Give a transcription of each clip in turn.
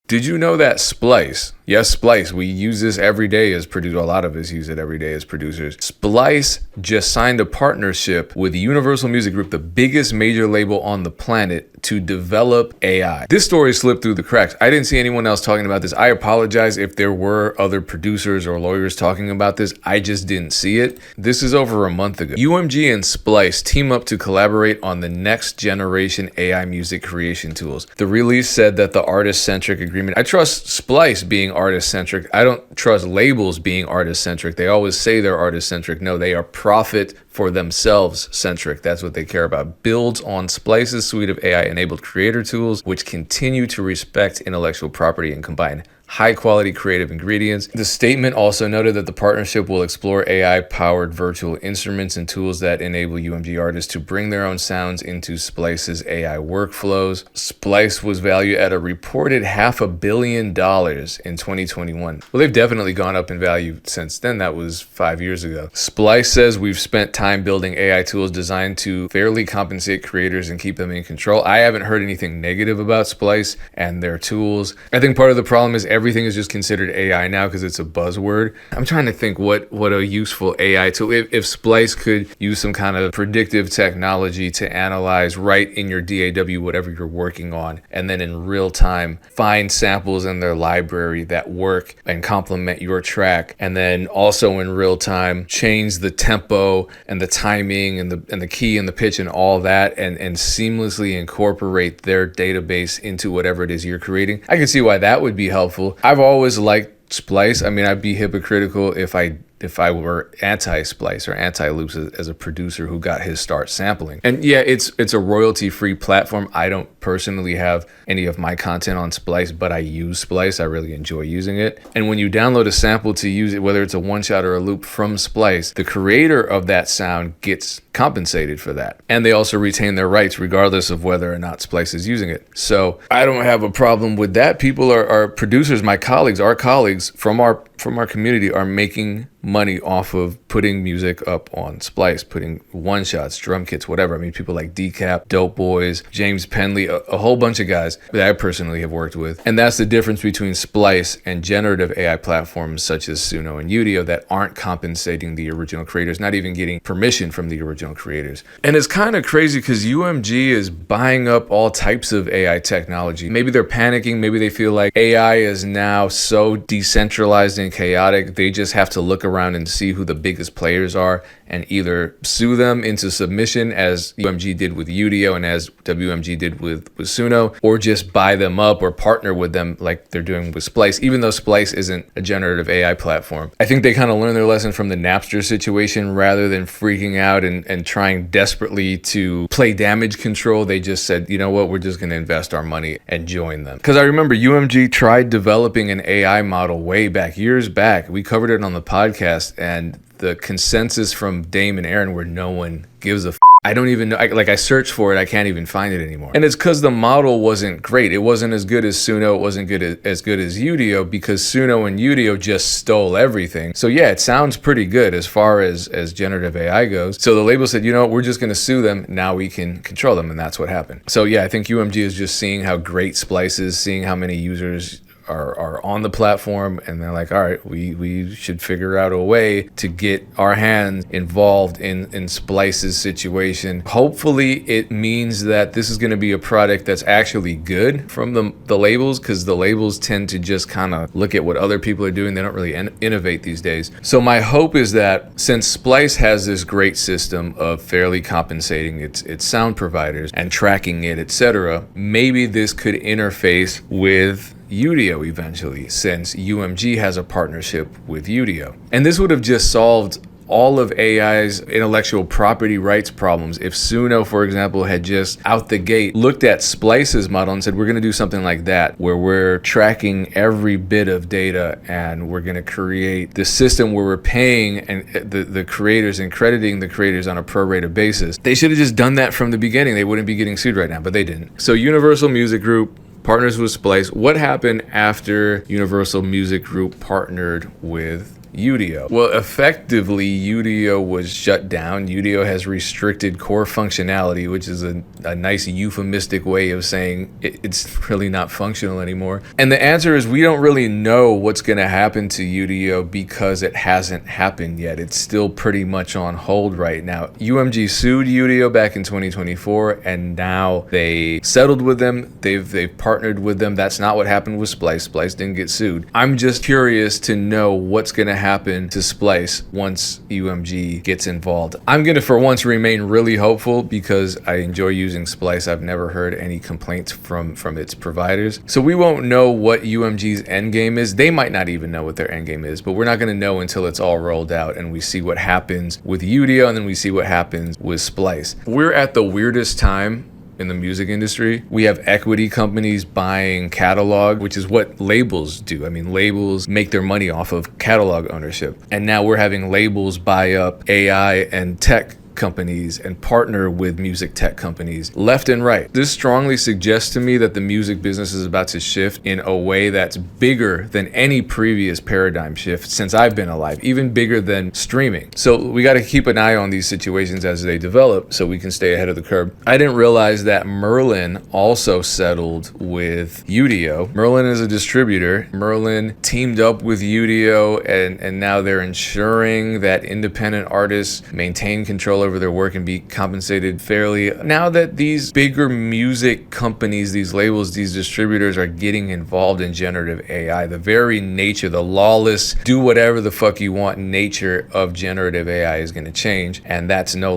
Did you know that Splice, yes, Splice, we use this every day as producers, a lot of us use it every day as producers. Splice just signed a partnership with Universal Music Group, the biggest major label on the planet, to develop AI. This story slipped through the cracks. I didn't see anyone else talking about this. I apologize if there were other producers or lawyers talking about this. I just didn't see it. This is over a month ago. UMG and Splice team up to collaborate on the next generation AI music creation tools. The release said that the artist-centric agreement, I trust Splice being artist-centric. I don't trust labels being artist-centric. They always say they're artist-centric. No, they are profit for themselves centric. That's what they care about. Builds on Splice's suite of AI-enabled creator tools, which continue to respect intellectual property and combine high-quality creative ingredients. The statement also noted that the partnership will explore AI-powered virtual instruments and tools that enable UMG artists to bring their own sounds into Splice's AI workflows. Splice was valued at a reported $500 million in 2021. Well, they've definitely gone up in value since then. That was 5 years ago. Splice says we've spent time building AI tools designed to fairly compensate creators and keep them in control. I haven't heard anything negative about Splice and their tools. I think part of the problem is everything is just considered AI now because it's a buzzword. I'm trying to think what a useful AI tool, if Splice could use some kind of predictive technology to analyze right in your DAW, whatever you're working on, and then in real time find samples in their library that work and complement your track, and then also in real time change the tempo and the timing and the key and the pitch and all that, and seamlessly incorporate their database into whatever it is you're creating. I can see why that would be helpful. I've always liked Splice. I mean, I'd be hypocritical if I were anti-Splice or anti-loops as a producer who got his start sampling. And yeah, it's a royalty-free platform. I don't personally have any of my content on Splice, but I use Splice. I really enjoy using it. And when you download a sample to use it, whether it's a one-shot or a loop from Splice, the creator of that sound gets compensated for that. And they also retain their rights regardless of whether or not Splice is using it. So I don't have a problem with that. People are producers, my colleagues, our colleagues from our community are making money off of putting music up on Splice, putting one-shots, drum kits, whatever. I mean, people like Decap, Dope Boys, James Penley, a whole bunch of guys that I personally have worked with. And that's the difference between Splice and generative AI platforms such as Suno and Udio that aren't compensating the original creators, not even getting permission from the original creators. And it's kind of crazy because UMG is buying up all types of AI technology. Maybe they're panicking. Maybe they feel like AI is now so decentralized and chaotic, they just have to look around and see who the biggest players are and either sue them into submission as UMG did with Udio and as WMG did with Suno, or just buy them up or partner with them like they're doing with Splice, even though Splice isn't a generative AI platform. I think they kind of learned their lesson from the Napster situation. Rather than freaking out and trying desperately to play damage control, they just said, you know what, we're just going to invest our money and join them. Because I remember UMG tried developing an AI model way back, years back. We covered it on the podcast, and the consensus from Dame and Aaron where no one gives a I don't even know. I searched for it. I can't even find it anymore. And it's because the model wasn't great. It wasn't as good as Suno. It wasn't as good as Udio, because Suno and Udio just stole everything. So yeah, it sounds pretty good as far as generative AI goes. So the label said, you know what, we're just going to sue them. Now we can control them. And that's what happened. So yeah, I think UMG is just seeing how great Splice is, seeing how many users are on the platform, and they're like, all right, we should figure out a way to get our hands involved in Splice's situation. Hopefully it means that this is going to be a product that's actually good from the labels, because the labels tend to just kind of look at what other people are doing. They don't really innovate these days. So my hope is that since Splice has this great system of fairly compensating its sound providers and tracking it, etc., maybe this could interface with Udio eventually, since UMG has a partnership with Udio. And this would have just solved all of AI's intellectual property rights problems if Suno, for example, had just out the gate looked at Splice's model and said, we're going to do something like that, where we're tracking every bit of data and we're going to create the system where we're paying and the creators and crediting the creators on a prorated basis. They should have just done that from the beginning. They wouldn't be getting sued right now, but they didn't. So Universal Music Group partners with Splice. What happened after Universal Music Group partnered with Udio. Well, effectively, Udio was shut down. Udio has restricted core functionality, which is a nice euphemistic way of saying it's really not functional anymore. And the answer is we don't really know what's going to happen to Udio because it hasn't happened yet. It's still pretty much on hold right now. UMG sued Udio back in 2024, and now they settled with them. They've partnered with them. That's not what happened with Splice. Splice didn't get sued. I'm just curious to know what's going to happen to Splice once UMG gets involved. I'm going to, for once, remain really hopeful because I enjoy using Splice. I've never heard any complaints from its providers. So we won't know what UMG's end game is. They might not even know what their end game is, but we're not going to know until it's all rolled out and we see what happens with Udio and then we see what happens with Splice. We're at the weirdest time in the music industry. We have equity companies buying catalog, which is what labels do. I mean, labels make their money off of catalog ownership. And now we're having labels buy up AI and tech companies and partner with music tech companies left and right. This strongly suggests to me that the music business is about to shift in a way that's bigger than any previous paradigm shift since I've been alive, even bigger than streaming. So we got to keep an eye on these situations as they develop so we can stay ahead of the curve. I didn't realize that Merlin also settled with Udio. Merlin is a distributor. Merlin teamed up with Udio and now they're ensuring that independent artists maintain control over their work and be compensated fairly. Now that these bigger music companies, these labels, these distributors are getting involved in generative AI, the very nature, the lawless, do whatever the fuck you want nature of generative AI is going to change. And it's no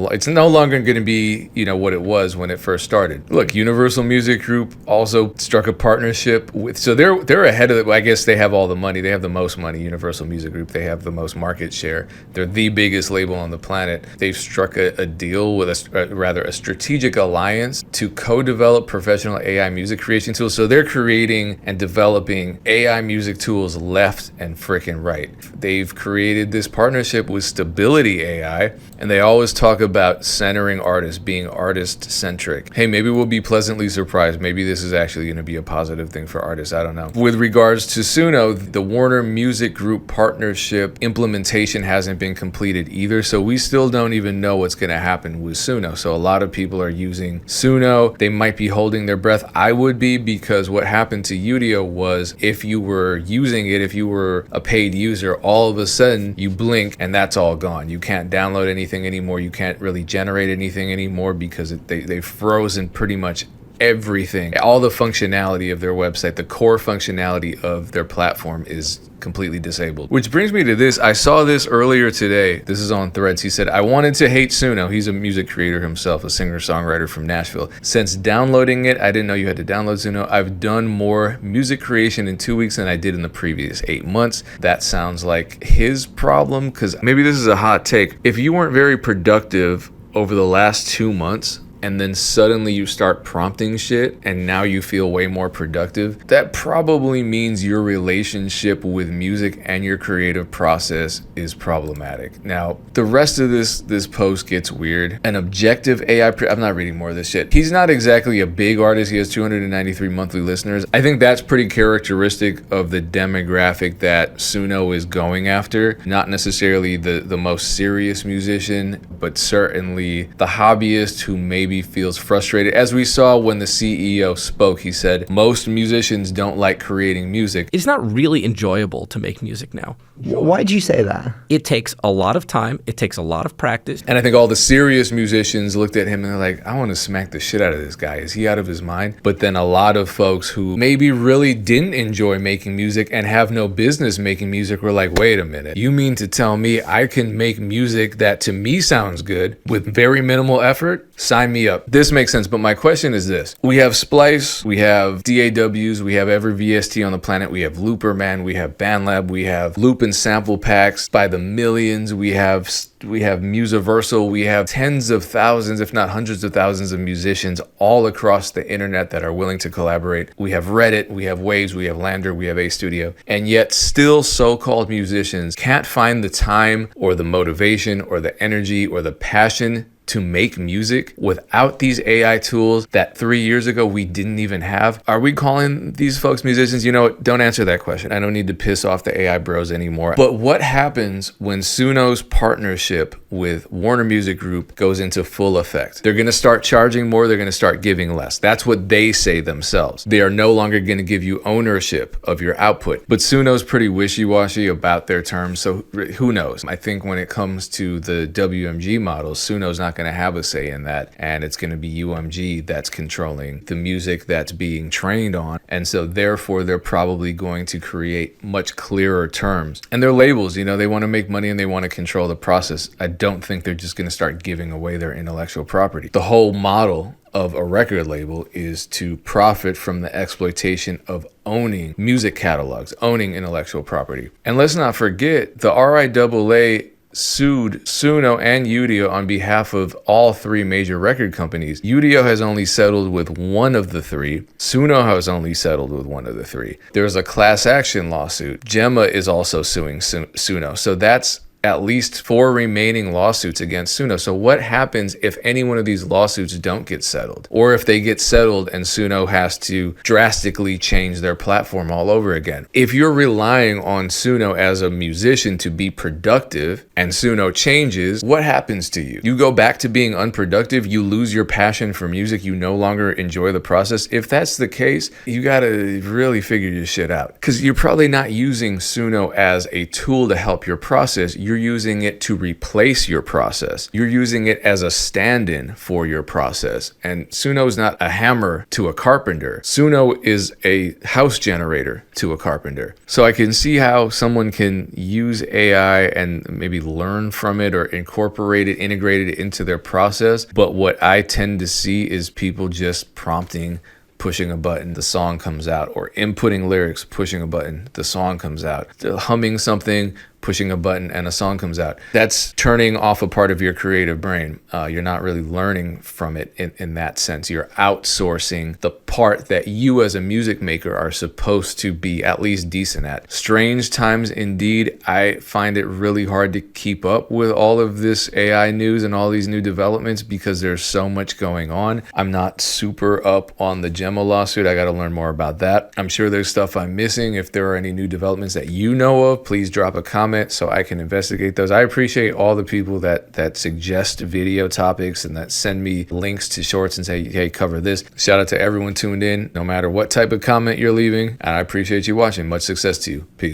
longer going to be, what it was when it first started. Look, Universal Music Group also struck a partnership with, so they're ahead of it. I guess they have all the money. They have the most money, Universal Music Group. They have the most market share. They're the biggest label on the planet. They've struck a deal with a strategic alliance to co-develop professional AI music creation tools. So they're creating and developing AI music tools left and freaking right. They've created this partnership with Stability AI, and they always talk about centering artists, being artist-centric. Hey, maybe we'll be pleasantly surprised. Maybe this is actually going to be a positive thing for artists. I don't know. With regards to Suno, the Warner Music Group partnership implementation hasn't been completed either, so we still don't even know what's going to happen with Suno. So a lot of people are using Suno. They might be holding their breath. I would be, because what happened to Udio was if you were using it, if you were a paid user, all of a sudden you blink and that's all gone. You can't download anything anymore. You can't really generate anything anymore because they've frozen pretty much everything. All the functionality of their website, the core functionality of their platform is completely disabled. Which brings me to this. I saw this earlier today. This is on Threads. He said, I wanted to hate Suno. He's a music creator himself, a singer-songwriter from Nashville. Since downloading it, I didn't know you had to download Suno. I've done more music creation in 2 weeks than I did in the previous 8 months. That sounds like his problem, because maybe this is a hot take. If you weren't very productive over the last 2 months, and then suddenly you start prompting shit and now you feel way more productive, that probably means your relationship with music and your creative process is problematic. Now, the rest of this post gets weird. An objective AI, I'm not reading more of this shit. He's not exactly a big artist. He has 293 monthly listeners. I think that's pretty characteristic of the demographic that Suno is going after. Not necessarily the most serious musician, but certainly the hobbyist who maybe feels frustrated. As we saw when the CEO spoke, he said, most musicians don't like creating music. It's not really enjoyable to make music now. Why did you say that? It takes a lot of time. It takes a lot of practice. And I think all the serious musicians looked at him and they're like, I want to smack the shit out of this guy. Is he out of his mind? But then a lot of folks who maybe really didn't enjoy making music and have no business making music were like, wait a minute. You mean to tell me I can make music that to me sounds good with very minimal effort? Sign me up. This makes sense. But my question is this. We have Splice, we have DAWs, we have every VST on the planet, we have Looperman, we have BandLab, we have loop and sample packs by the millions, we have Musiversal, we have tens of thousands, if not hundreds of thousands of musicians all across the internet that are willing to collaborate. We have Reddit, we have Waves, we have Lander, we have A Studio, and yet still so-called musicians can't find the time or the motivation or the energy or the passion to make music without these AI tools that 3 years ago we didn't even have? Are we calling these folks musicians? You know what? Don't answer that question. I don't need to piss off the AI bros anymore. But what happens when Suno's partnership with Warner Music Group goes into full effect? They're going to start charging more. They're going to start giving less. That's what they say themselves. They are no longer going to give you ownership of your output. But Suno's pretty wishy-washy about their terms. So who knows? I think when it comes to the WMG models, Suno's not going to have a say in that, and it's going to be UMG that's controlling the music that's being trained on, and so therefore they're probably going to create much clearer terms. And their labels, you know, they want to make money and they want to control the process. I don't think they're just going to start giving away their intellectual property. The whole model of a record label is to profit from the exploitation of owning music catalogs, owning intellectual property. And let's not forget, the RIAA sued Suno and Udio on behalf of all three major record companies. Udio has only settled with one of the three. Suno has only settled with one of the three. There's a class action lawsuit. Gemma is also suing Suno. So that's at least 4 remaining lawsuits against Suno. So what happens if any one of these lawsuits don't get settled? Or if they get settled and Suno has to drastically change their platform all over again? If you're relying on Suno as a musician to be productive and Suno changes, what happens to you? You go back to being unproductive, you lose your passion for music, you no longer enjoy the process. If that's the case, you gotta really figure your shit out. Because you're probably not using Suno as a tool to help your process. You're using it to replace your process. You're using it as a stand-in for your process. And Suno is not a hammer to a carpenter. Suno is a house generator to a carpenter. So I can see how someone can use AI and maybe learn from it or incorporate it, integrate it into their process. But what I tend to see is people just prompting, pushing a button, the song comes out, or inputting lyrics, pushing a button, the song comes out, humming something, pushing a button, and a song comes out. That's turning off a part of your creative brain. You're not really learning from it in that sense. You're outsourcing the part that you as a music maker are supposed to be at least decent at. Strange times indeed. I find it really hard to keep up with all of this AI news and all these new developments because there's so much going on. I'm not super up on the Gemma lawsuit. I got to learn more about that. I'm sure there's stuff I'm missing. If there are any new developments that you know of, please drop a comment so I can investigate those. I appreciate all the people that suggest video topics and that send me links to shorts and say, hey, cover this. Shout out to everyone tuned in, no matter what type of comment you're leaving. And I appreciate you watching. Much success to you. Peace.